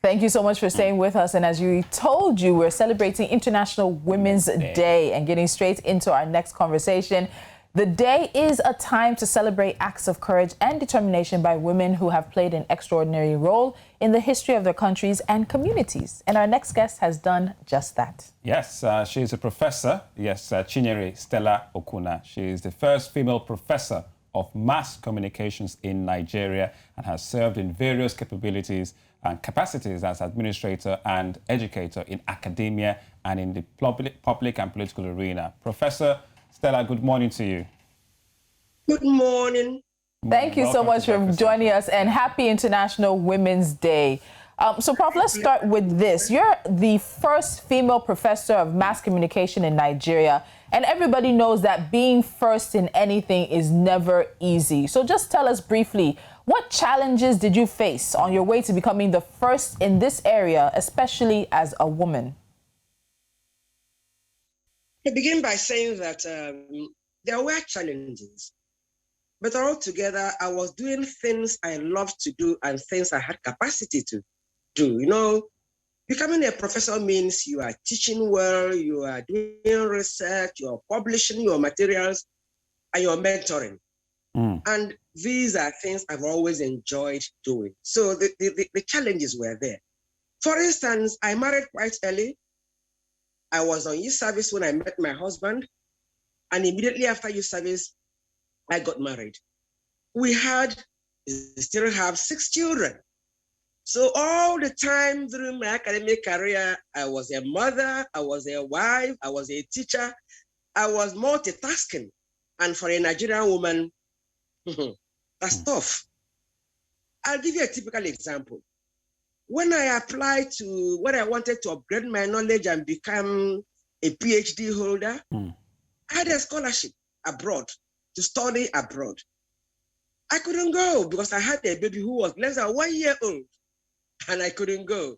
Thank you so much for staying with us. And as we told you, we're celebrating International Women's Day and getting straight into our next conversation. The day is a time to celebrate acts of courage and determination by women who have played an extraordinary role in the history of their countries and communities. And our next guest has done just that. Yes, she is a professor. Yes, Chinyere Stella Okunna. She is the first female professor of mass communications in Nigeria and has served in various capabilities and capacities as administrator and educator in academia and in the public and political arena. Professor Stella, good morning to you. Good morning. Thank you so much for joining us, and happy International Women's Day. So, Prof, let's start with this. You're the first female professor of mass communication in Nigeria, and everybody knows that being first in anything is never easy. So just tell us briefly, what challenges did you face on your way to becoming the first in this area, especially as a woman? I begin by saying that there were challenges, but altogether I was doing things I loved to do and things I had capacity to do. You know, becoming a professor means you are teaching well, you are doing research, you are publishing your materials, and you're mentoring. And these are things I've always enjoyed doing. So the challenges were there. For instance, I married quite early. I was on youth service when I met my husband. And immediately after youth service, I got married. We still have 6 children. So all the time during my academic career, I was a mother, I was a wife, I was a teacher, I was multitasking. And for a Nigerian woman, that's tough. I'll give you a typical example. When I wanted to upgrade my knowledge and become a PhD holder, I had a scholarship abroad to study abroad. I couldn't go because I had a baby who was less than 1 year old, and I couldn't go.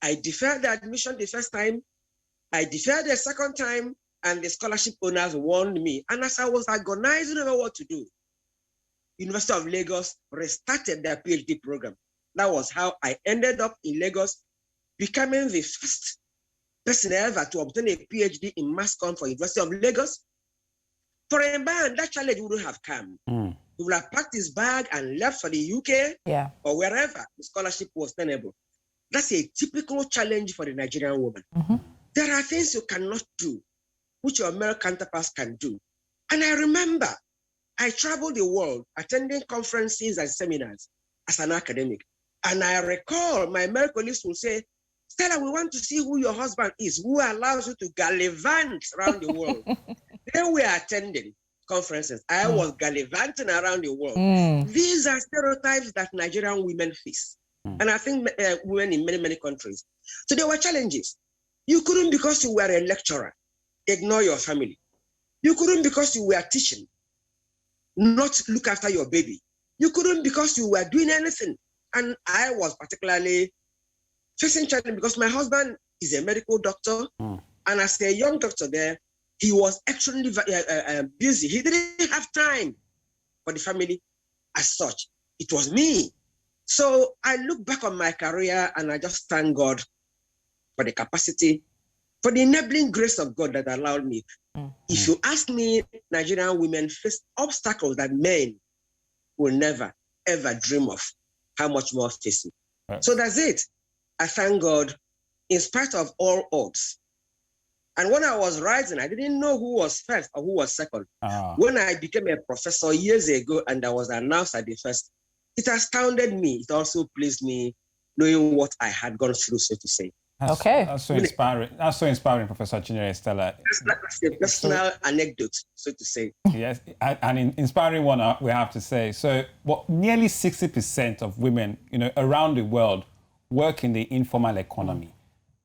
I deferred the admission the first time, I deferred the second time, and the scholarship owners warned me. And as I was agonizing over what to do, University of Lagos restarted their PhD program. That was how I ended up in Lagos, becoming the first person ever to obtain a PhD in mass comm for University of Lagos. For a man, that challenge wouldn't have come. He would have packed his bag and left for the UK or wherever the scholarship was tenable. That's a typical challenge for the Nigerian woman. There are things you cannot do, which your male counterparts can do. And I remember I traveled the world attending conferences and seminars as an academic. And I recall my male colleagues will say, Stella, we want to see who your husband is, who allows you to gallivant around the world. They were attending conferences. I was gallivanting around the world. These are stereotypes that Nigerian women face. And I think women in many, many countries. So there were challenges. You couldn't, because you were a lecturer, ignore your family. You couldn't, because you were teaching, not look after your baby. You couldn't, because you were doing anything. And I was particularly facing challenge because my husband is a medical doctor. And as a young doctor there, he was extremely busy. He didn't have time for the family as such. It was me. So I look back on my career and I just thank God for the capacity, for the enabling grace of God that allowed me. If you ask me, Nigerian women face obstacles that men will never, ever dream of. How much more facing. So that's it. I thank God in spite of all odds. And when I was rising, I didn't know who was first or who was second. When I became a professor years ago and I was announced at the first, it astounded me. It also pleased me knowing what I had gone through, so to say. That's so inspiring. That's so inspiring, Professor Chinyere Stella. That's a personal anecdote, so to say. Yes, an inspiring one, we have to say. So, nearly 60% of women, around the world work in the informal economy,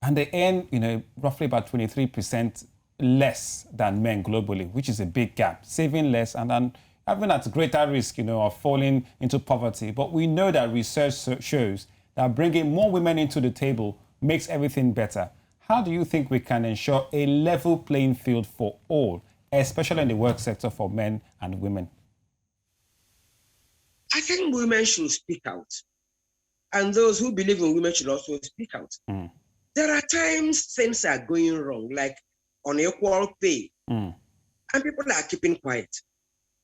and they earn, roughly about 23% less than men globally, which is a big gap. Saving less and then having at greater risk, of falling into poverty. But we know that research shows that bringing more women into the table makes everything better. How do you think we can ensure a level playing field for all, especially in the work sector for men and women? I think women should speak out. and those who believe in women should also speak out. There are times things are going wrong, like unequal pay, and people are keeping quiet.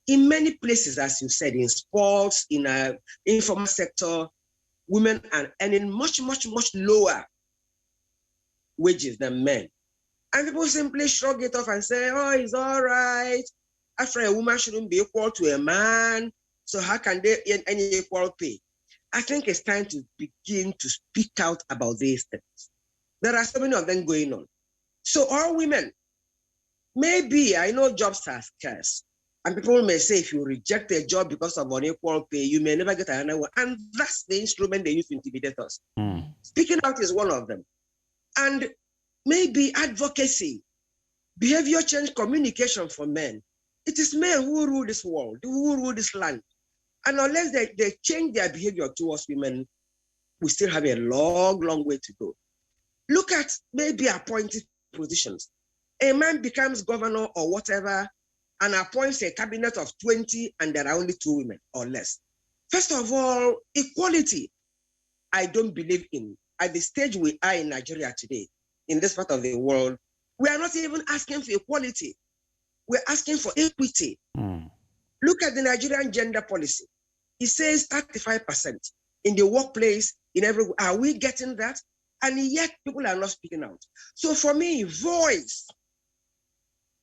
In many places, as you said, in sports, in the informal sector, women are earning much, much, much lower wages than men. And people simply shrug it off and say, oh, it's all right. After a woman shouldn't be equal to a man, so how can they earn any equal pay? I think it's time to begin to speak out about these things. There are so many of them going on. So all women, maybe, I know jobs are scarce, and people may say if you reject a job because of unequal pay, you may never get another one. And that's the instrument they use to intimidate us. Speaking out is one of them. And maybe advocacy, behavior change, communication for men. It is men who rule this world, who rule this land. And unless they change their behavior towards women, we still have a long, long way to go. Look at maybe appointed positions. A man becomes governor or whatever and appoints a cabinet of 20 and there are only 2 women or less. First of all, equality, I don't believe in. At the stage we are in Nigeria today, in this part of the world, we are not even asking for equality. We're asking for equity. Look at the Nigerian gender policy. It says 35% in the workplace, in every, are we getting that? And yet people are not speaking out. So for me, voice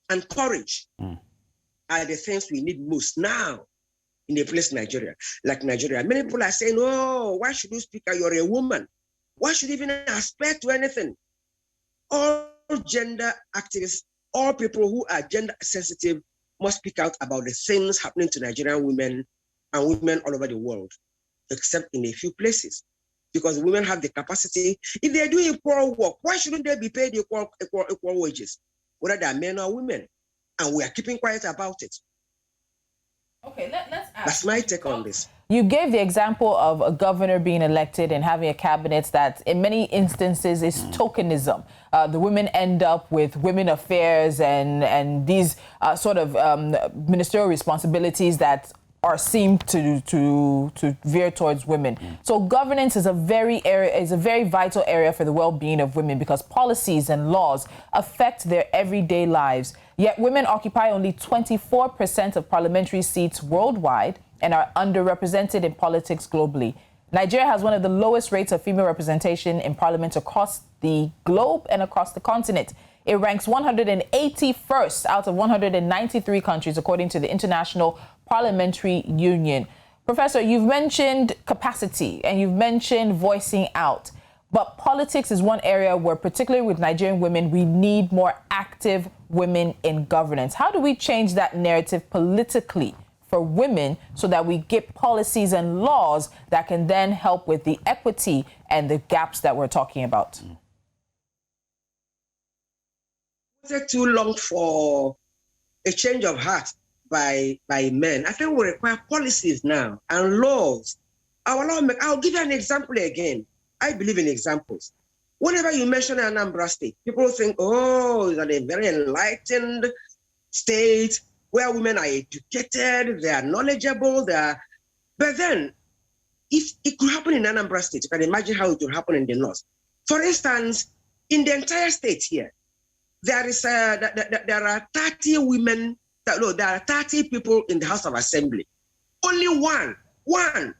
and courage are the things we need most now in a place Nigeria, like Nigeria. Many people are saying, oh, why should you speak out? You're a woman. Why should you even aspire to anything? All gender activists, all people who are gender sensitive must speak out about the things happening to Nigerian women and women all over the world, except in a few places. Because women have the capacity. If they do equal work, why shouldn't they be paid equal wages, whether they are men or women? And we are keeping quiet about it. Okay, let's ask. That's my take on this. You gave the example of a governor being elected and having a cabinet that in many instances is tokenism. The women end up with women affairs and these sort of ministerial responsibilities that are seem to veer towards women. So governance is a very vital area for the well-being of women because policies and laws affect their everyday lives. Yet women occupy only 24% of parliamentary seats worldwide and are underrepresented in politics globally. Nigeria has one of the lowest rates of female representation in parliament across the globe and across the continent. It ranks 181st out of 193 countries, according to the International Parliamentary Union. Professor, you've mentioned capacity and you've mentioned voicing out, but politics is one area where, particularly with Nigerian women, we need more active women in governance. How do we change that narrative politically for women so that we get policies and laws that can then help with the equity and the gaps that we're talking about? It won't take too long for a change of heart by men. I think we require policies now and laws. I'll give you an example again. I believe in examples. Whenever you mention Anambra State, people think, oh, it's a very enlightened state where women are educated, they are knowledgeable, but then if it could happen in Anambra State, you can imagine how it would happen in the north. For instance, in the entire state here, there are 30 women, there are 30 people in the House of Assembly. Only one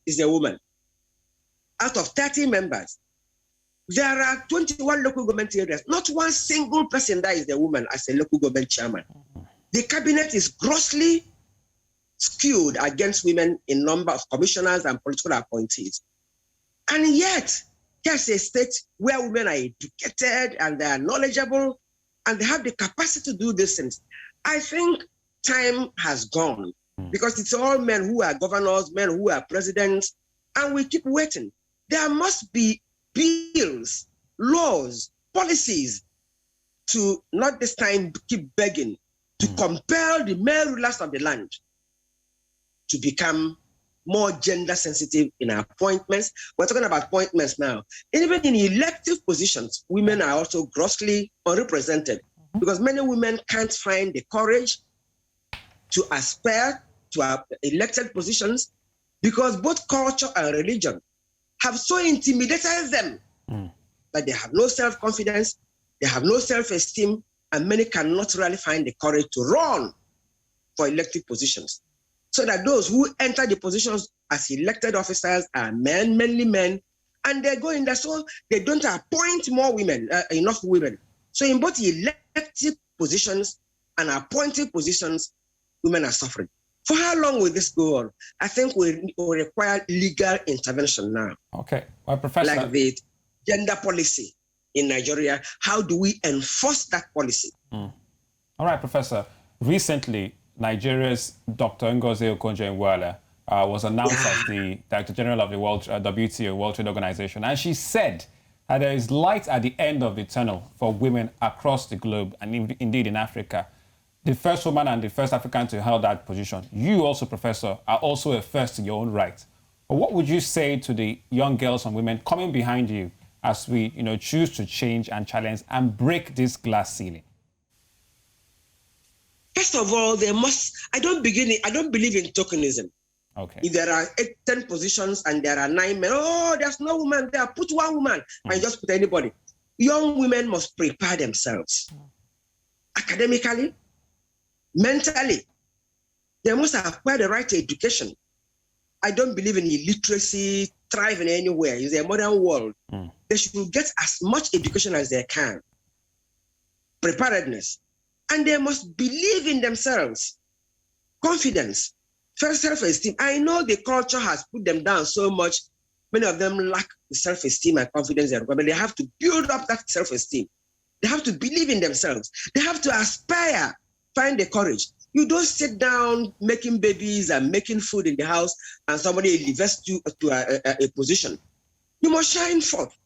is a woman. Out of 30 members, there are 21 local government areas. Not one single person that is a woman as a local government chairman. The cabinet is grossly skewed against women in number of commissioners and political appointees. And yet, here's a state where women are educated and they are knowledgeable and they have the capacity to do these things. I think time has gone because it's all men who are governors, men who are presidents, and we keep waiting. There must be bills, laws, policies to not this time keep begging, to compel the male rulers of the land to become more gender sensitive in our appointments. We're talking about appointments now. Even in elective positions, women are also grossly unrepresented because many women can't find the courage to aspire to elected positions because both culture and religion have so intimidated them that they have no self-confidence, they have no self-esteem, and many cannot really find the courage to run for elected positions. So that those who enter the positions as elected officers are men, mainly men, and they go in there, so they don't appoint more women, enough women. So in both elected positions and appointed positions, women are suffering. For how long will this go on? I think we will require legal intervention now. Okay, well, Professor. Like the gender policy in Nigeria, how do we enforce that policy? All right, Professor. Recently, Nigeria's Dr. Ngozi Okonjo-Iweala was announced as the Director General of the WTO, World Trade Organization, and she said that there is light at the end of the tunnel for women across the globe, and indeed in Africa. The first woman and the first African to hold that position. You also, Professor, are also a first in your own right. But what would you say to the young girls and women coming behind you as we, choose to change and challenge and break this glass ceiling? First of all, I don't believe in tokenism. Okay. If there are 10 positions and there are 9 men, there's no woman there, put one woman and just put anybody. Young women must prepare themselves academically, mentally. They must acquire the right to education. I don't believe in illiteracy thriving anywhere. In the modern world, they should get as much education as they can. Preparedness. And they must believe in themselves. Confidence. First, self-esteem. I know the culture has put them down so much. Many of them lack the self-esteem and confidence, but they have to build up that self-esteem. They have to believe in themselves. They have to aspire, find the courage. You don't sit down making babies and making food in the house and somebody elevates you to a position. You must shine forth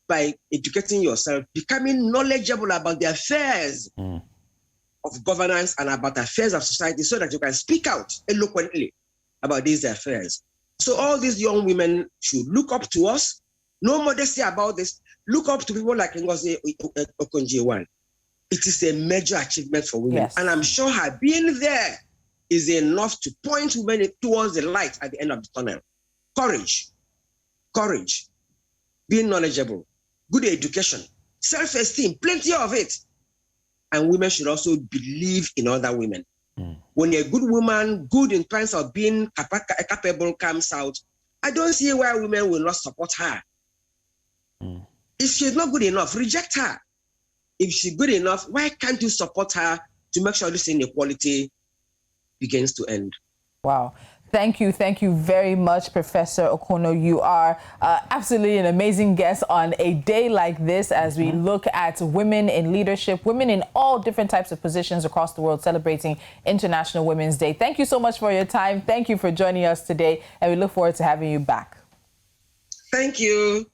by educating yourself, becoming knowledgeable about the affairs of governance and about affairs of society so that you can speak out eloquently about these affairs. So all these young women should look up to us. No modesty about this. Look up to people like Ngozi Okonjo-Iweala. It is a major achievement for women. Yes. And I'm sure her being there is enough to point women towards the light at the end of the tunnel. Courage, being knowledgeable, good education, self-esteem, plenty of it. And women should also believe in other women. When a good woman, good in terms of being capable, comes out, I don't see why women will not support her. If she's not good enough, reject her. If she's good enough, why can't you support her to make sure this inequality begins to end? Wow. Thank you very much, Professor Okunna. You are absolutely an amazing guest on a day like this as we look at women in leadership, women in all different types of positions across the world celebrating International Women's Day. Thank you so much for your time. Thank you for joining us today, and we look forward to having you back. Thank you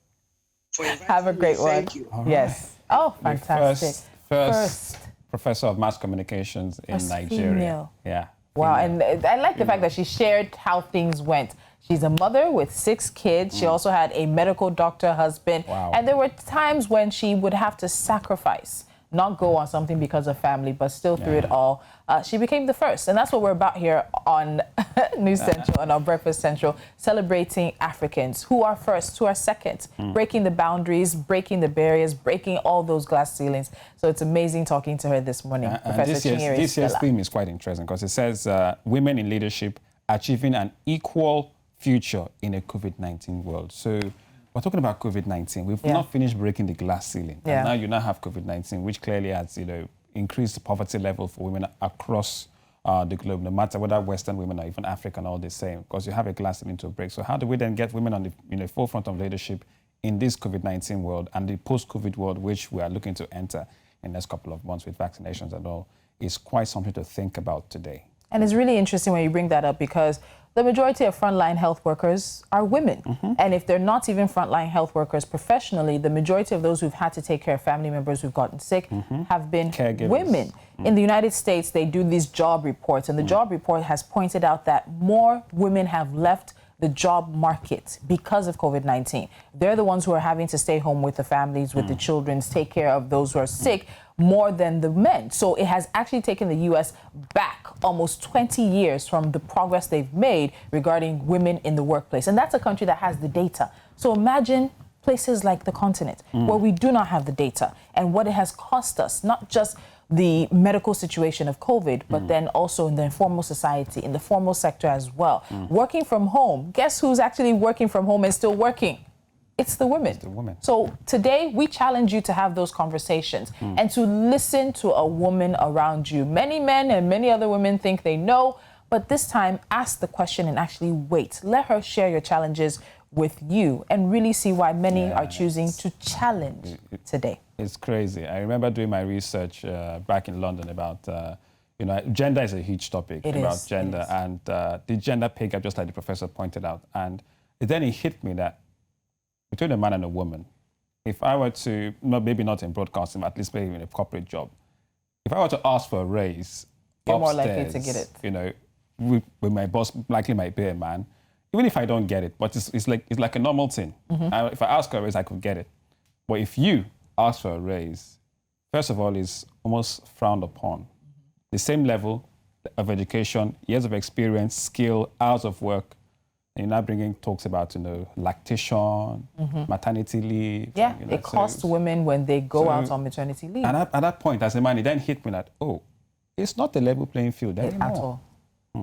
for inviting me. Have a great one. Thank you. Yes. Oh, fantastic. First Professor of Mass Communications in Nigeria. Female. Yeah. Wow, and I like the fact that she shared how things went. She's a mother with 6 kids. She also had a medical doctor husband. Wow. And there were times when she would have to sacrifice, not go on something because of family, but still through it all, she became the first. And that's what we're about here on News Central, on our Breakfast Central, celebrating Africans who are first, who are second, breaking the boundaries, breaking the barriers, breaking all those glass ceilings. So it's amazing talking to her this morning, Professor Chinyere Stella. This year's theme is quite interesting because it says women in leadership achieving an equal future in a COVID-19 world. So we're talking about COVID-19. We've not finished breaking the glass ceiling. And now you now have COVID-19, which clearly has, increased the poverty level for women across the globe, no matter whether Western women or even African, all the same, because you have a glass ceiling to break. So how do we then get women on the forefront of leadership in this COVID-19 world and the post-COVID world, which we are looking to enter in the next couple of months with vaccinations and all, is quite something to think about today. And it's really interesting when you bring that up because the majority of frontline health workers are women. And if they're not even frontline health workers professionally, the majority of those who've had to take care of family members who've gotten sick have been women. In the United States, they do these job reports, and the job report has pointed out that more women have left the job market because of COVID-19. They're the ones who are having to stay home with the families, with the children, take care of those who are sick more than the men. So it has actually taken the U.S. back almost 20 years from the progress they've made regarding women in the workplace. And that's a country that has the data. So imagine places like the continent where we do not have the data and what it has cost us, not just the medical situation of COVID, but then also in the informal society, in the formal sector as well. Working from home, guess who's actually working from home and still working? It's the women. It's the women. So today we challenge you to have those conversations and to listen to a woman around you. Many men and many other women think they know, but this time ask the question and actually wait. Let her share your challenges with you and really see why many are choosing to challenge today. It's crazy. I remember doing my research back in London about, gender is a huge topic about gender and the gender pay gap, just like the professor pointed out. And then it hit me that between a man and a woman, if I were to, maybe not in broadcasting, but at least maybe in a corporate job, if I were to ask for a raise, you're more likely to get it. With my boss likely might be a man, even if I don't get it, but it's like a normal thing. If I ask for a raise, I could get it. But if you ask for a raise, first of all, it's almost frowned upon. The same level of education, years of experience, skill, hours of work, and you're now bringing talks about, lactation, maternity leave. Yeah, it costs women when they go out on maternity leave. And at that point, as a man, it then hit me that, it's not a level playing field anymore.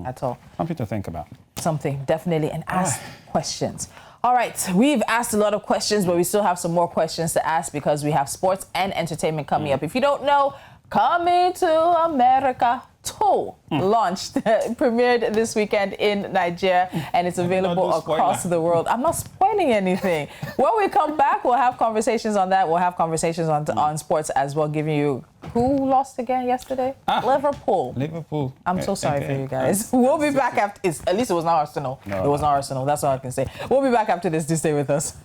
At all. Something to think about. Something, definitely, and ask questions. All right, we've asked a lot of questions, but we still have some more questions to ask because we have sports and entertainment coming up. If you don't know, Coming to America 2 launched, premiered this weekend in Nigeria, and it's available across the world. I'm not spoiling anything. When we come back, we'll have conversations on that. We'll have conversations on sports as well, giving you who lost again yesterday? Liverpool. Liverpool. I'm so sorry for you guys. We'll be back after. At least it was not Arsenal. No, it was not Arsenal. That's all I can say. We'll be back after this. Do stay with us.